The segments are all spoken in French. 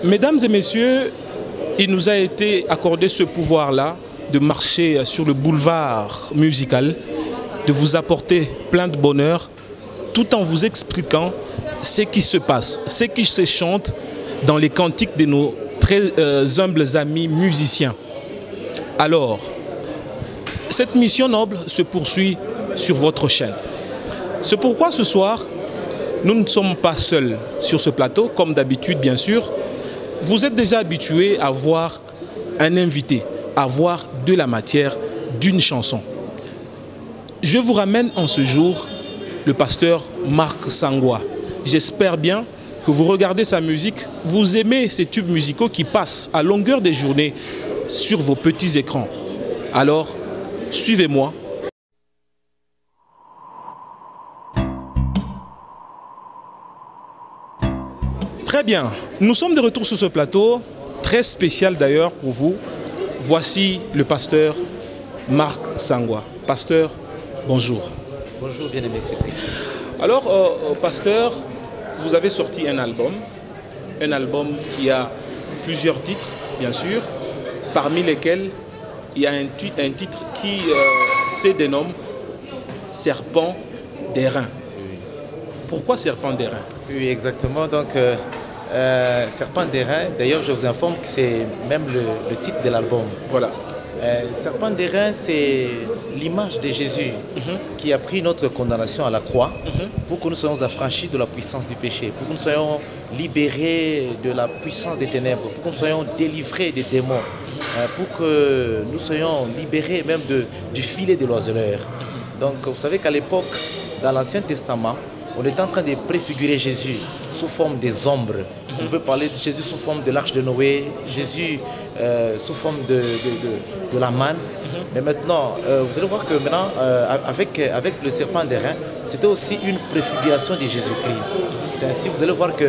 Mesdames et messieurs, il nous a été accordé ce pouvoir-là de marcher sur le boulevard musical, de vous apporter plein de bonheur, tout en vous expliquant ce qui se passe, ce qui se chante dans les cantiques de nos très humbles amis musiciens. Alors, cette mission noble se poursuit sur votre chaîne. C'est pourquoi ce soir, nous ne sommes pas seuls sur ce plateau, comme d'habitude bien sûr. Vous êtes déjà habitués à voir un invité, à voir de la matière d'une chanson. Je vous ramène en ce jour le pasteur Marc Sangwa. J'espère bien que vous regardez sa musique, vous aimez ces tubes musicaux qui passent à longueur des journées sur vos petits écrans. Alors, suivez-moi. Très bien, nous sommes de retour sur ce plateau, très spécial d'ailleurs pour vous. Voici le pasteur Marc Sangwa. Pasteur, bonjour. Bonjour, bien-aimé Cédric. Alors, pasteur, vous avez sorti un album qui a plusieurs titres, bien sûr, parmi lesquels il y a un titre qui se dénomme Serpent d'airain. Oui. Pourquoi Serpent d'airain? Oui, exactement. Donc, Serpent d'airain, d'ailleurs, je vous informe que c'est même le titre de l'album. Voilà. Serpent d'airain, c'est l'image de Jésus qui a pris notre condamnation à la croix pour que nous soyons affranchis de la puissance du péché, pour que nous soyons libérés de la puissance des ténèbres, pour que nous soyons délivrés des démons, pour que nous soyons libérés même du filet de l'oiseleur. Donc, vous savez qu'à l'époque, dans l'Ancien Testament, on est en train de préfigurer Jésus sous forme des ombres. On veut parler de Jésus sous forme de l'arche de Noé, Jésus sous forme de la manne. Mais maintenant, vous allez voir que maintenant, avec le serpent d'airain, c'était aussi une préfiguration de Jésus-Christ. C'est ainsi, vous allez voir que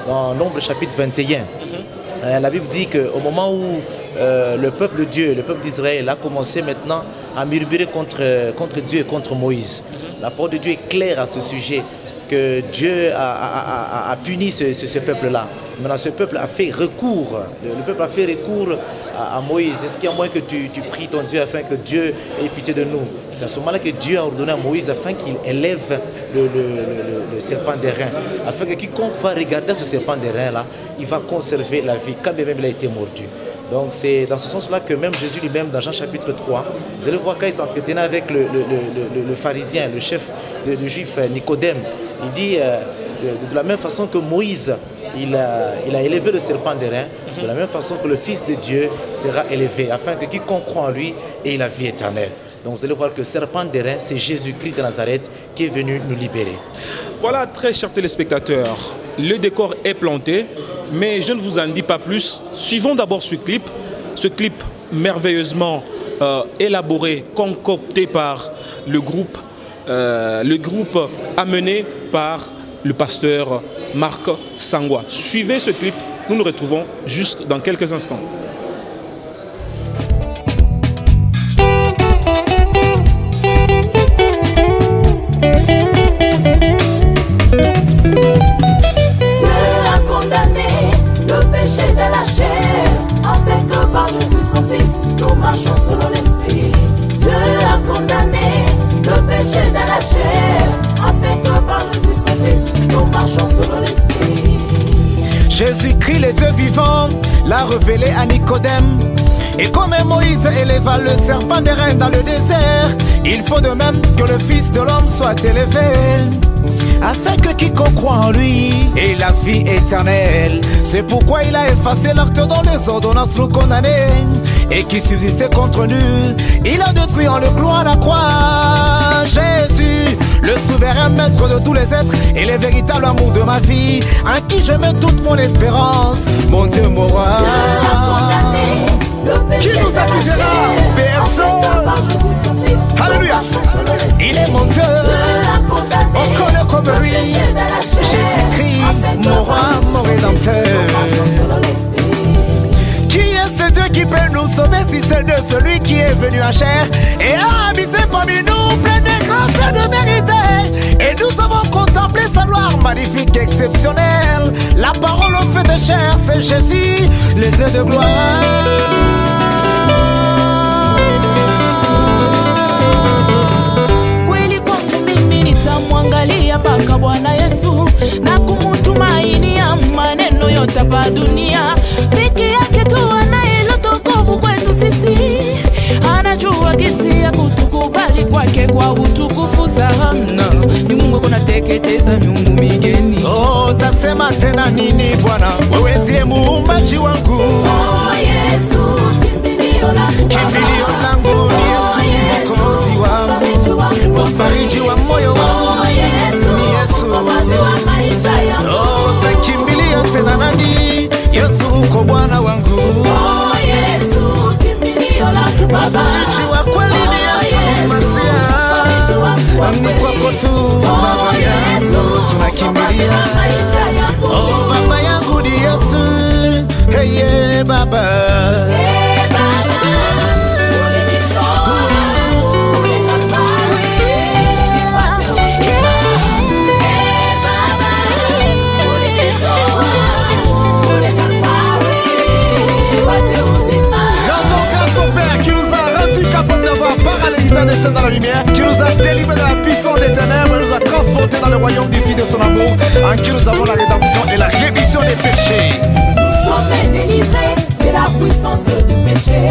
dans Nombre chapitre 21, la Bible dit qu'au moment où le peuple de Dieu, le peuple d'Israël a commencé maintenant à murmurer contre Dieu et contre Moïse. La parole de Dieu est claire à ce sujet, que Dieu a puni ce peuple-là. Maintenant, ce peuple a fait recours, le peuple a fait recours à Moïse. Est-ce qu'il y a moyen que tu pries ton Dieu afin que Dieu ait pitié de nous? C'est à ce moment-là que Dieu a ordonné à Moïse afin qu'il élève le serpent d'airain, afin que quiconque va regarder ce serpent d'airain-là, il va conserver la vie, quand même il a été mordu. Donc c'est dans ce sens-là que même Jésus lui-même, dans Jean chapitre 3, vous allez voir quand il s'entretenait avec le pharisien, le chef de juif Nicodème, il dit de la même façon que Moïse, il a élevé le serpent d'airain, de la même façon que le Fils de Dieu sera élevé, afin que quiconque croit en lui ait la vie éternelle. Donc vous allez voir que serpent d'airain, c'est Jésus-Christ de Nazareth qui est venu nous libérer. Voilà, très chers téléspectateurs, le décor est planté, mais je ne vous en dis pas plus. Suivons d'abord ce clip merveilleusement élaboré, concocté par le groupe amené par le pasteur Marc Sangwa. Suivez ce clip, nous nous retrouvons juste dans quelques instants. Jésus-Christ, le Dieu vivant, l'a révélé à Nicodème. Et comme Moïse éleva le serpent d'airain dans le désert, il faut de même que le Fils de l'homme soit élevé, afin que quiconque croit en lui ait la vie éternelle. C'est pourquoi il a effacé l'acte dont les ordonnances nous condamnaient et qui subsistait contre nous. Il a détruit en le clouant à la croix. Jésus, le souverain maître de tous les êtres et le véritable amour de ma vie, en qui je mets toute mon espérance, mon Dieu, mon roi. Qui nous accusera? Personne. Alléluia. Il est mon Dieu, on connaît comme lui. Jésus-Christ, mon roi, mon rédempteur. Qui est ce Dieu qui peut nous sauver si c'est de celui qui est venu en chair et a habité parmi nous, plein de grâce et de vérité. Et nous avons contemplé sa gloire magnifique, exceptionnelle. La parole au fait de chair, c'est Jésus, les yeux de gloire. Kweli kwangu mimi nitamwangalia mpaka Bwana Yesu na kumutumainia, maneno yote hapa dunia peke yake tu anayeloto kovu kwetu sisi. Anajua jinsi ya kutukubali kwake kwa utukufu sana. Ni Mungu kunateketeza miungu migeni. Oh, tasema tena nini Bwana? Wewe ndiye muumbaji wangu. Oh Yesu, kimbilio langu. Kimbilio langu ni Yesu, mwokozi wangu, mfariji wa moyo wangu. Ni Yesu. Oh, takimbilia tena nani? Yesu uko Bwana wangu. Oh Yesu, kimbilio langu. Mfariji wa kweli ni Yesu, Masia. Ni kwako tu Baba yangu tunakimbilia. Oh, Baba yangu ni Yesu. Hey, yeah, Baba. Dans la lumière, qui nous a délivrés de la puissance des ténèbres et nous a transportés dans le royaume du Fils de son amour, en qui nous avons la rédemption et la rémission des péchés. Nous sommes délivrés de la puissance du péché.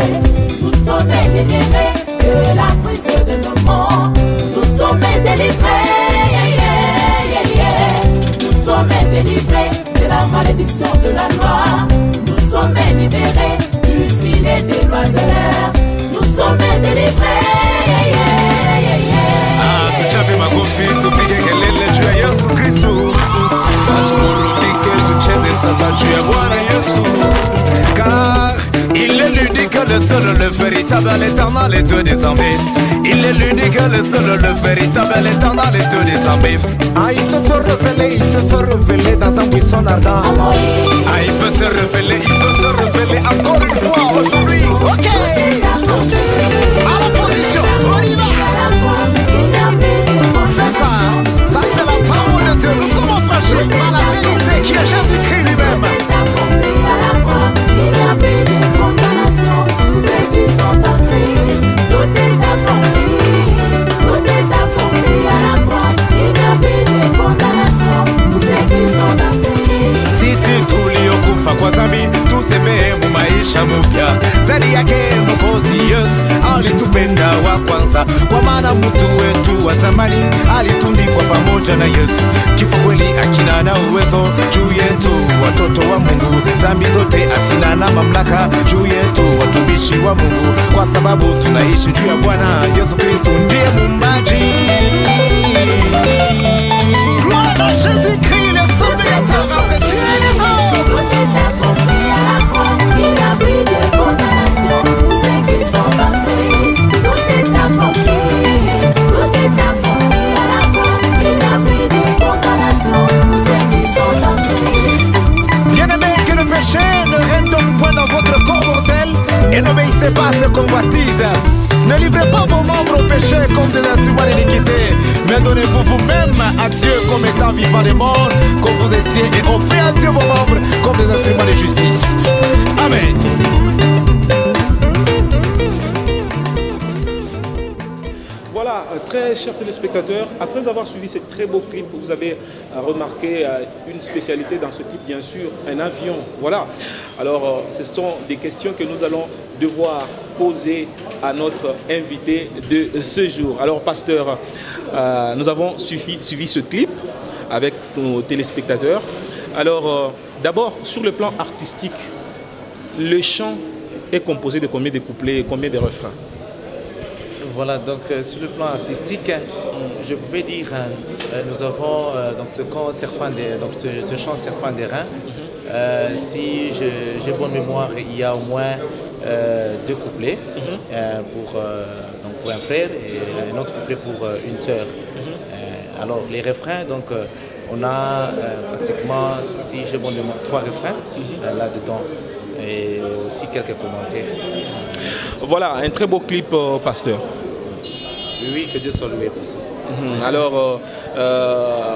Nous sommes délivrés de la puissance de nos morts. Nous sommes délivrés, Nous sommes délivrés de la malédiction de la loi. Nous sommes libérés du filet des loisonneurs. Nous sommes délivrés. Tuchape makofi, tupige kelele juu ya Yesu Kristo. Tumurudike, tucheze sasa juu ya Bwana Yesu. Car il est l'unique, le seul, le véritable, l'éternel, le Dieu des armées. Il est l'unique, le seul, le véritable, l'éternel, le Dieu des armées. Ah, il se fait révéler dans un buisson ardent. Ah, il peut se révéler encore une fois aujourd'hui. Ok, à la position, on y va. C'est ça c'est la parole de Dieu. Nous sommes affranchis par la vérité qui est Jésus-Christ lui-même. Sisi tuliokufa kwa dhambi tutembee mu maisha mupya ndani yake Mwokozi Yesu alitupenda wa kwanza, kwa maana mtu wetu wa zamani alitundikwa pamoja na Yesu. Kifo kweli akina na uwezo juu yetu, watoto wa Mungu. Dhambi zote asina na mamlaka juu yetu, watumishi wa Mungu, kwa sababu tunaishi juu ya Bwana Yesu Kristo, ndiye muumbaji. Gloire à Jésus-Christ, le sauveteur entre Dieu et les hommes. Tout est accompli à la croix, il a pris des condamnations pour ceux qui sont en Christ. Tout est accompli à la croix, il a pris des condamnations pour ceux qui sont en Christ. Bien-aimé, que le péché ne règne donc point dans votre corps mortel, et n'obéissez pas à ce qu'on baptise. Ne livrez pas vos membres au péché comme des instruments d'iniquité, mais donnez-vous vous-même à Dieu comme étant vivant des morts, comme vous étiez, et offrez à Dieu vos membres comme des instruments de justice. Amen. Voilà, très chers téléspectateurs, après avoir suivi ce très beau clip, vous avez remarqué une spécialité dans ce clip, bien sûr, un avion. Voilà, alors ce sont des questions que nous allons devoir poser à notre invité de ce jour. Alors, pasteur, nous avons suivi ce clip avec nos téléspectateurs. Alors, d'abord, sur le plan artistique, le chant est composé de combien de couplets et combien de refrains? Voilà, donc sur le plan artistique, je pouvais dire, nous avons donc ce chant Serpent d'airain. Si j'ai bonne mémoire, il y a au moins 2 couplets pour un frère et un autre couplet pour une sœur. Alors les refrains, donc on a pratiquement, si j'ai bonne mémoire, 3 refrains là-dedans. et aussi quelques commentaires. Voilà, un très beau clip, pasteur. Oui, que Dieu soit loué pour ça. Alors,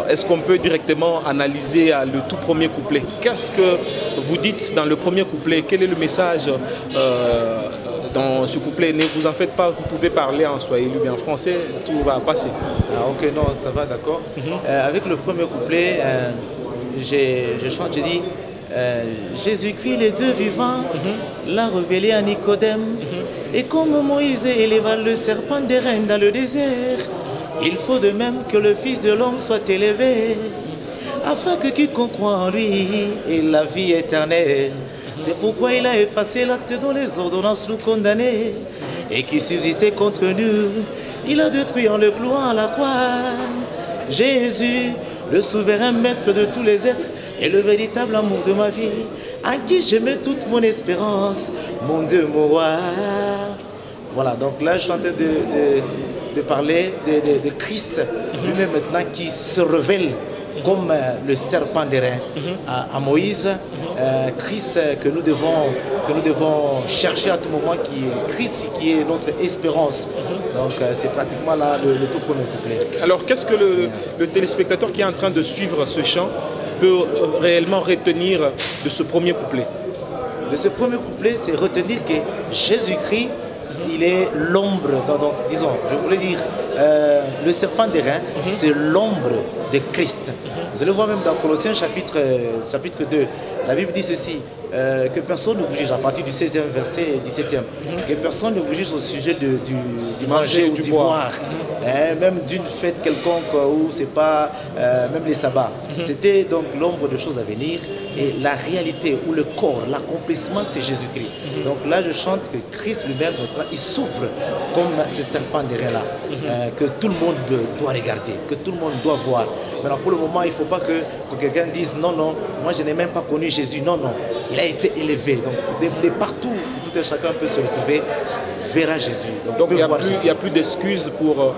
est-ce qu'on peut directement analyser le tout premier couplet? Qu'est-ce que vous dites dans le premier couplet? Quel est le message dans ce couplet? Ne vous en faites pas, vous pouvez parler en swahili ou bien en français, tout va passer. Ah, ok, non, ça va, d'accord. Avec le premier couplet, je chante, je dis Jésus-Christ, le Dieu vivant, l'a révélé à Nicodème. Et comme Moïse éleva le serpent des reines dans le désert, il faut de même que le Fils de l'homme soit élevé, afin que quiconque croit en lui ait la vie éternelle. C'est pourquoi il a effacé l'acte dont les ordonnances nous condamnaient, et qui subsistait contre nous, il a détruit en le clouant à la croix. Jésus, le souverain maître de tous les êtres, est le véritable amour de ma vie, à qui je mets toute mon espérance, mon Dieu, mon roi. Voilà, donc là je suis en train de parler de Christ lui-même maintenant qui se révèle comme le serpent d'airain à Moïse. Christ que nous devons chercher à tout moment, qui est Christ, qui est notre espérance. Donc c'est pratiquement là le tout premier couplet. Alors qu'est-ce que le téléspectateur qui est en train de suivre ce chant peut réellement retenir de ce premier couplet? De ce premier couplet, c'est retenir que Jésus-Christ, il est l'ombre, donc disons, je voulais dire, le serpent d'airain, c'est l'ombre de Christ. Vous allez voir même dans Colossiens chapitre 2, la Bible dit ceci, que personne ne vous juge, à partir du 16e verset et 17e, que personne ne vous juge au sujet du manger ou du boire, même d'une fête quelconque où c'est pas, même les sabbats. C'était donc l'ombre de choses à venir, et la réalité ou le corps, l'accomplissement, c'est Jésus-Christ. Donc là je chante que Christ lui-même, il s'ouvre comme ce serpent d'airain là, que tout le monde doit regarder, que tout le monde doit voir. Maintenant pour le moment il ne faut pas que quelqu'un dise non, non, moi je n'ai même pas connu Jésus. Non, non, il a été élevé. Donc de partout, tout et chacun peut se retrouver, verra Jésus. Donc il n'y a plus d'excuses pour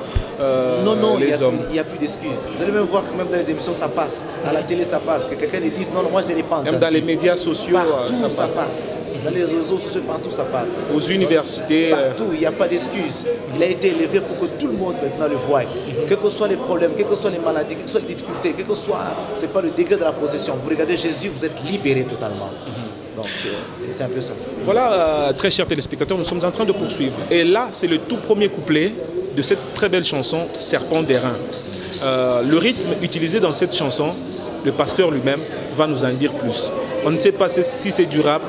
les hommes. Il n'y a plus d'excuses. Vous allez même voir que même dans les émissions ça passe, à la télé ça passe, que quelqu'un dise non, non, moi je n'ai pas entendu. Même dans les médias sociaux partout, ça passe. Dans les réseaux sociaux, partout ça passe. Aux universités. Partout, il n'y a pas d'excuses. Il a été élevé pour que tout le monde maintenant le voie. Quels que soient les problèmes, quelles que soient les maladies, quelles que soient les difficultés, quel que soit, c'est pas le degré de la possession. Vous regardez Jésus, vous êtes libéré totalement. Donc c'est un peu ça. Voilà, très chers téléspectateurs, nous sommes en train de poursuivre. Et là, c'est le tout premier couplet de cette très belle chanson, Serpent d'airain. Le rythme utilisé dans cette chanson, le pasteur lui-même va nous en dire plus. On ne sait pas si c'est du rap,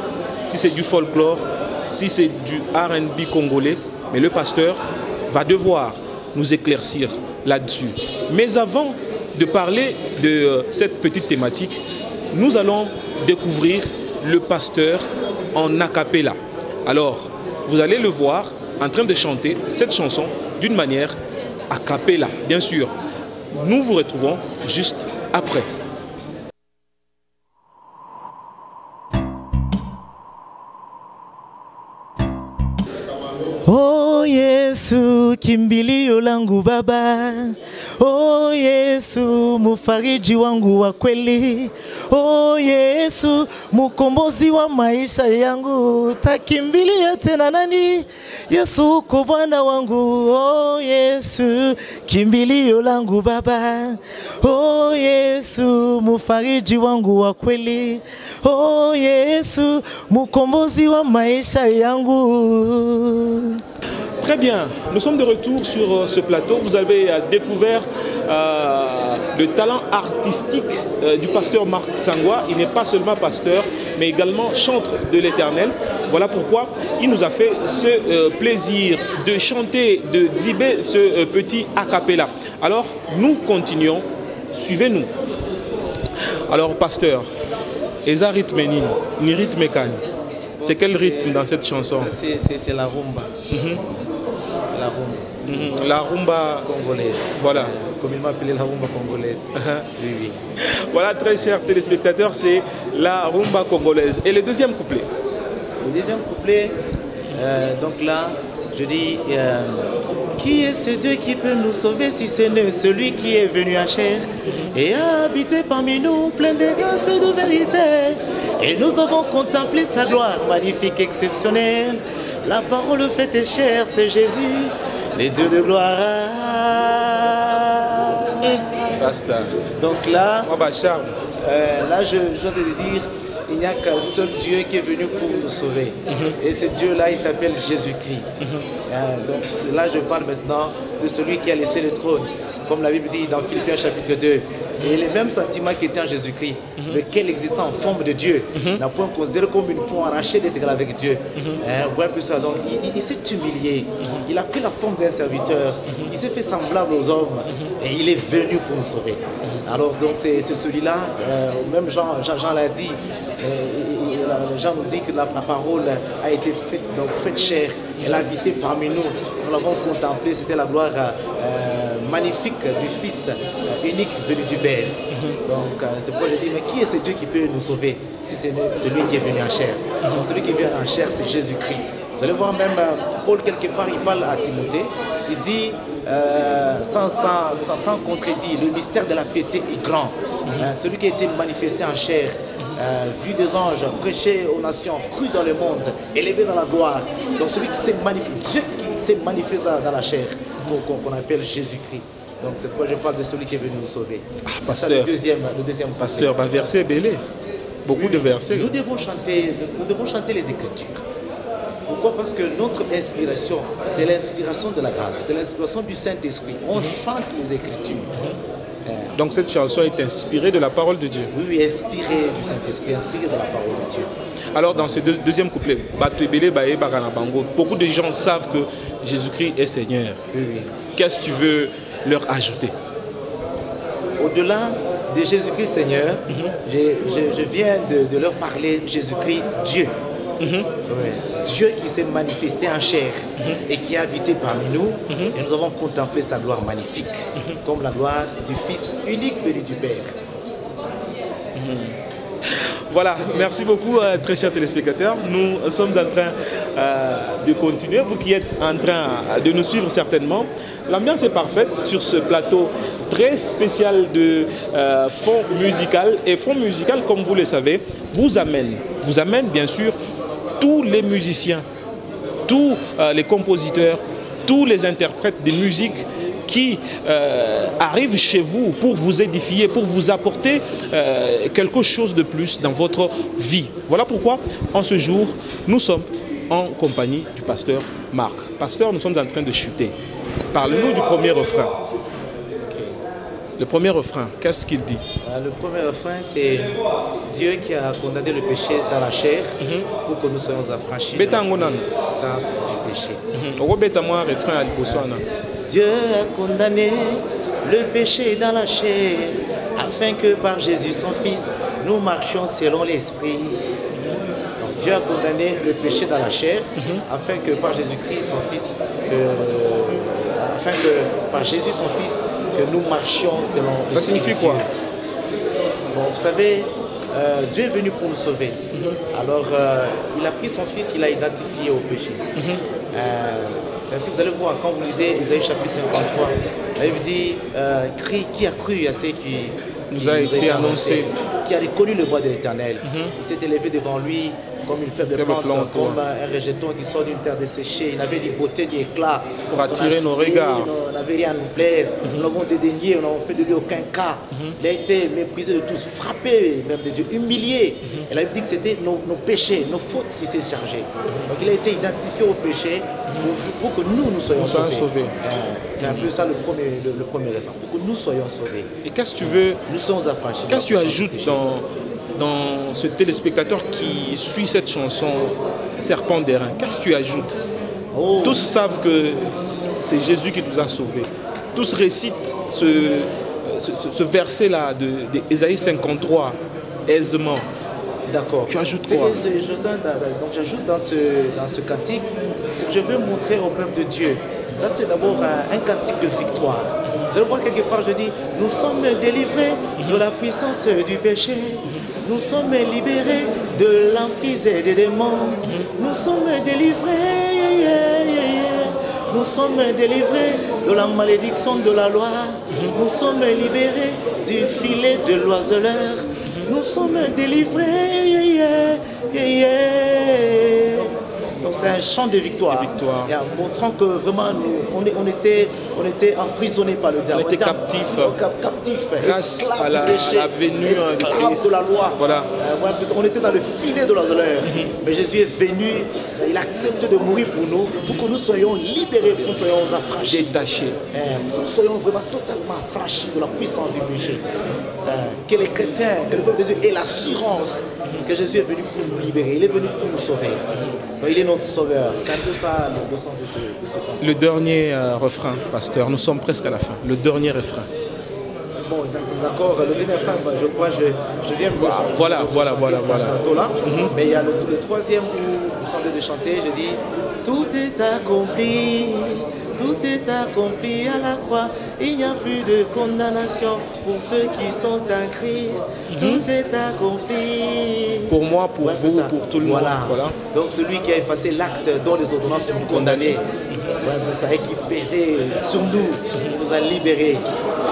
si c'est du folklore, si c'est du R&B congolais, mais le pasteur va devoir nous éclaircir là-dessus. Mais avant de parler de cette petite thématique, nous allons découvrir le pasteur en a cappella. Alors, vous allez le voir en train de chanter cette chanson d'une manière a cappella, bien sûr. Nous vous retrouvons juste après. Oh Yesu, kimbilio langu Baba. Oh Yesu, mufariji wangu wa kweli. Oh Yesu, mukombozi wa maisha yangu. Takimbilia tena nani? Yesu uko Bwana wangu. Oh Yesu, kimbilio langu Baba. Oh Yesu, mufariji wangu wa kweli. Oh Yesu, mukombozi wa maisha yangu. Très bien, nous sommes de retour sur ce plateau. Vous avez découvert le talent artistique du pasteur Marc Sangwa. Il n'est pas seulement pasteur, mais également chantre de l'Éternel. Voilà pourquoi il nous a fait ce plaisir de chanter, de dibber ce petit a cappella. Alors, nous continuons. Suivez-nous. Alors, pasteur, Eza rythme ni rythme kani. C'est quel rythme dans cette chanson? C'est la rumba. C'est la rumba. La rumba congolaise. Voilà. Comme il m'appelait la rumba congolaise. Oui, oui. Voilà, très chers téléspectateurs, c'est la rumba congolaise. Et le deuxième couplet? Le deuxième couplet, donc là, je dis, qui est ce Dieu qui peut nous sauver si ce n'est celui qui est venu en chair et a habité parmi nous, plein de grâce et de vérité. Et nous avons contemplé sa gloire magnifique, exceptionnelle. La parole faite est chère, c'est Jésus, le Dieu de gloire. Basta. Donc là, là je dois te dire, il n'y a qu'un seul Dieu qui est venu pour nous sauver. Et ce Dieu-là, il s'appelle Jésus-Christ. Donc là, je parle maintenant de celui qui a laissé le trône. Comme la Bible dit dans Philippiens chapitre 2. Et les mêmes sentiments qui étaient en Jésus-Christ, lequel existait en forme de Dieu, n'a point considéré comme une point arrachée d'être égal avec Dieu. Vous voyez un peu ça. Donc il s'est humilié. Il a pris la forme d'un serviteur. Il s'est fait semblable aux hommes. Et il est venu pour nous sauver. Alors donc c'est celui-là, même Jean l'a dit. Jean nous dit que la parole a été faite chair. Elle a habité parmi nous. Nous l'avons contemplé. C'était la gloire magnifique du Fils unique venu du Père. Donc c'est pourquoi je dis, mais qui est ce Dieu qui peut nous sauver si c'est celui qui est venu en chair? Donc celui qui vient en chair, c'est Jésus-Christ. Vous allez voir même Paul quelque part, il parle à Timothée. Il dit sans contredit, le mystère de la piété est grand. Celui qui a été manifesté en chair, vu des anges, prêché aux nations, cru dans le monde, élevé dans la gloire. Donc celui qui s'est manifesté, Dieu qui s'est manifesté dans la chair, qu'on appelle Jésus-Christ. Donc c'est pourquoi je parle de celui qui est venu nous sauver. Pasteur, ça, le deuxième pasteur, verset belé. Beaucoup de versets. Nous devons chanter les Écritures. Pourquoi? Parce que notre inspiration, c'est l'inspiration de la grâce, c'est l'inspiration du Saint-Esprit. On chante les Écritures. Donc cette chanson est inspirée de la parole de Dieu. Oui, inspirée du Saint-Esprit, inspirée de la parole de Dieu. Alors dans ce deuxième couplet, beaucoup de gens savent que Jésus-Christ est Seigneur. Oui. Qu'est-ce que tu veux leur ajouter? Au-delà de Jésus-Christ Seigneur, je viens de leur parler Jésus-Christ Dieu. Oui. Dieu qui s'est manifesté en chair et qui a habité parmi nous, et nous avons contemplé sa gloire magnifique, comme la gloire du Fils unique venu du Père. Voilà, merci beaucoup très chers téléspectateurs. Nous sommes en train de continuer, vous qui êtes en train de nous suivre certainement. L'ambiance est parfaite sur ce plateau très spécial de fond musical. Et fond musical, comme vous le savez, vous amène bien sûr tous les musiciens, tous les compositeurs, tous les interprètes de musique qui arrivent chez vous pour vous édifier, pour vous apporter quelque chose de plus dans votre vie. Voilà pourquoi, en ce jour, nous sommes en compagnie du pasteur Marc. Pasteur, nous sommes en train de chuter. Parle-nous du premier refrain. Le premier refrain, qu'est-ce qu'il dit? Le premier refrain, c'est Dieu qui a condamné le péché dans la chair pour que nous soyons affranchis du sens du péché. Dieu a condamné le péché dans la chair afin que par Jésus son Fils, nous marchions selon l'Esprit. Donc Dieu a condamné le péché dans la chair afin que par Jésus-Christ son Fils, afin que par Jésus son Fils, que nous marchions selon l'Esprit. Ça signifie quoi? Bon, vous savez, Dieu est venu pour nous sauver. Alors, il a pris son Fils, il l'a identifié au péché. C'est ainsi que vous allez voir, quand vous lisez Isaïe chapitre 53, la Bible dit, qui a cru à ce qui nous a été annoncé, qui a reconnu le bois de l'Éternel. Il s'est élevé devant lui comme une faible plante, comme un rejeton qui sort d'une terre desséchée. Il n'avait ni beauté ni éclat. Pour attirer nos regards. On n'avait rien à nous plaire. Nous l'avons dédaigné, nous n'avons fait de lui aucun cas. Il a été méprisé de tous, frappé même de Dieu, humilié. Et la Bible dit que c'était nos péchés, nos fautes qui s'est chargé. Donc il a été identifié au péché pour que nous soyons sauvés. C'est un peu ça le premier référent, pour que nous soyons sauvés. Et qu'est-ce que tu veux? Nous sommes affranchis. Qu'est-ce que tu ajoutes dans ce téléspectateur qui suit cette chanson Serpent d'airain? Qu'est-ce que tu ajoutes? Tous savent que c'est Jésus qui nous a sauvés. Tous récitent ce verset-là d'Ésaïe 53 aisément. D'accord. Tu ajoutes quoi? Donc j'ajoute dans ce cantique, c'est que je veux montrer au peuple de Dieu. Ça c'est d'abord un cantique de victoire. Vous allez voir quelque part, je dis, nous sommes délivrés de la puissance du péché. Nous sommes libérés de l'emprise des démons. Nous sommes délivrés. Nous sommes délivrés de la malédiction de la loi. Nous sommes libérés du filet de l'oiseleur. nous sommes délivrés. Yeah, yeah, yeah. Donc c'est un chant de victoire. Et en montrant que vraiment on était emprisonnés par le diable. On était captifs. Grâce à la venue de Christ. De la loi. Voilà. On était dans le filet de l'ozoleur. Mais Jésus est venu, il a accepté de mourir pour nous, pour que nous soyons libérés, pour que nous soyons affranchis. Détachés. Pour que nous soyons vraiment totalement affranchis de la puissance du péché. Que les chrétiens, que le peuple de Dieu ait l'assurance que Jésus est venu pour nous libérer, il est venu pour nous sauver. Donc, il est notre sauveur. C'est un peu ça le sens de ce temps. Le dernier refrain, pasteur, nous sommes presque à la fin. Le dernier refrain. Bon, d'accord, le dernier refrain, je crois, je viens de voir. Voilà. Là. Mais il y a le troisième où vous sentez de chanter, je dis tout est accompli. Tout est accompli à la croix, il n'y a plus de condamnation pour ceux qui sont en Christ. Tout est accompli. Pour moi, pour vous, pour tout le monde. Voilà. Donc celui qui a effacé l'acte dont les ordonnances sont condamnées, et qui pesait sur nous, il nous a libérés.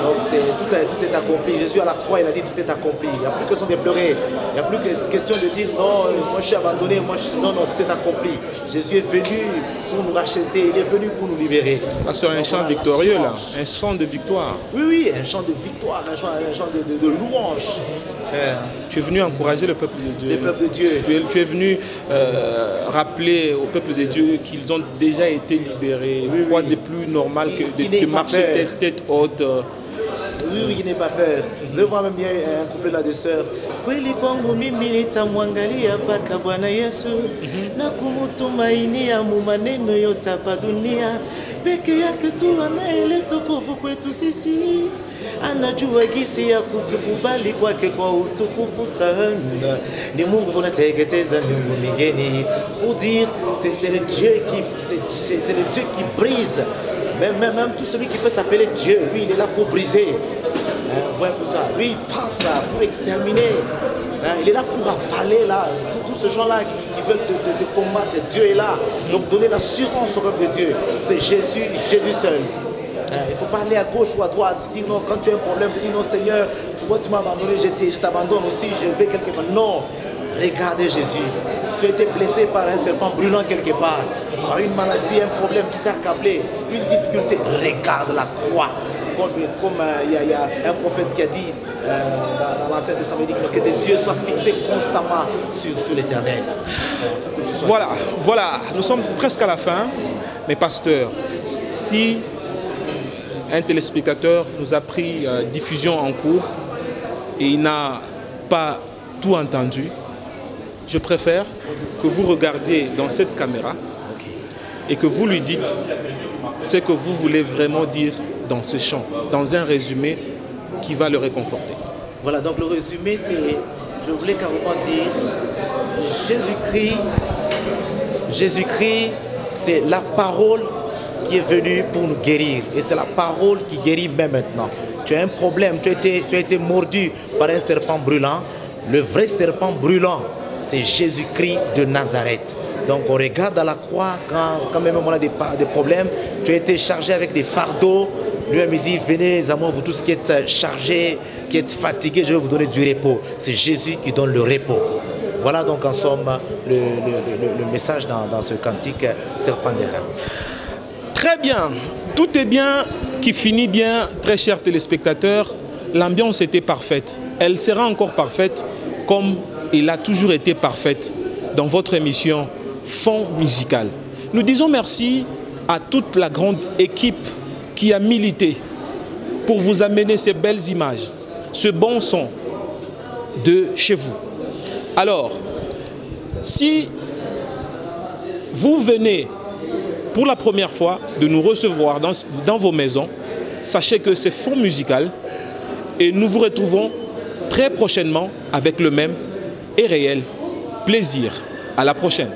Donc tout est accompli. Jésus à la croix, il a dit tout est accompli. Il n'y a plus question de pleurer. Il n'y a plus question de dire non, moi je suis abandonné, non, tout est accompli. Jésus est venu pour nous racheter, il est venu pour nous libérer. Pasteur, un chant victorieux là, un chant de victoire. Oui, un chant de victoire, un chant de louange. Tu es venu encourager le peuple de Dieu. Le peuple de Dieu. Tu es venu rappeler au peuple de Dieu qu'ils ont déjà été libérés. Quoi de plus normal que de marcher tête haute. Oui, il n'est pas peur. Je vois même bien un couplet là de sœurs. Kweli kwangu mimi nitamwangalia mpaka Bwana Yesu na kumtumainia mu maneno yote hapa dunia. Peke yake tu anaeleta wokovu kwetu sisi. Anajua gisi ya kutukubali kwake kwa utukufu sana. Ni Mungu unateketeza miungu mingine. Pour dire c'est le Dieu qui brise. Même tout celui qui peut s'appeler Dieu, lui il est là pour briser. Voilà pour ça. Lui il passe pour exterminer. Il est là pour avaler là. Tous ces gens-là qui veulent te combattre, Dieu est là. Donc donner l'assurance au peuple de Dieu. C'est Jésus seul. Il faut pas aller à gauche ou à droite. Dire non, quand tu as un problème, tu dis non Seigneur, pourquoi tu m'as abandonné, je t'abandonne aussi, je vais quelque part. Non, regardez Jésus. Tu as été blessé par un serpent brûlant quelque part, par une maladie, un problème qui t'a accablé, une difficulté. Regarde la croix. Comme il y a un prophète qui a dit dans l'Ancien Testament, que des yeux soient fixés constamment sur l'Éternel. Voilà, nous sommes presque à la fin. Mais pasteur, si un téléspectateur nous a pris diffusion en cours et il n'a pas tout entendu, je préfère que vous regardiez dans cette caméra et que vous lui dites ce que vous voulez vraiment dire dans ce chant, dans un résumé qui va le réconforter. Voilà, donc le résumé c'est, je voulais carrément dire, Jésus-Christ, c'est la parole qui est venue pour nous guérir. Et c'est la parole qui guérit même maintenant. Tu as un problème, tu as été mordu par un serpent brûlant. Le vrai serpent brûlant, c'est Jésus-Christ de Nazareth. Donc on regarde à la croix quand même on a des problèmes. Tu as été chargé avec des fardeaux. Lui-même il dit, venez les amours, vous tous qui êtes chargés, qui êtes fatigués, je vais vous donner du repos. C'est Jésus qui donne le repos. Voilà donc en somme le message dans ce cantique Serpent des reins. Très bien, tout est bien qui finit bien, très chers téléspectateurs. L'ambiance était parfaite. Elle sera encore parfaite comme elle a toujours été parfaite dans votre émission Fond Musical. Nous disons merci à toute la grande équipe qui a milité pour vous amener ces belles images, ce bon son de chez vous. Alors, si vous venez pour la première fois de nous recevoir dans vos maisons, sachez que c'est Fond Musical et nous vous retrouvons très prochainement avec le même et réel plaisir. À la prochaine.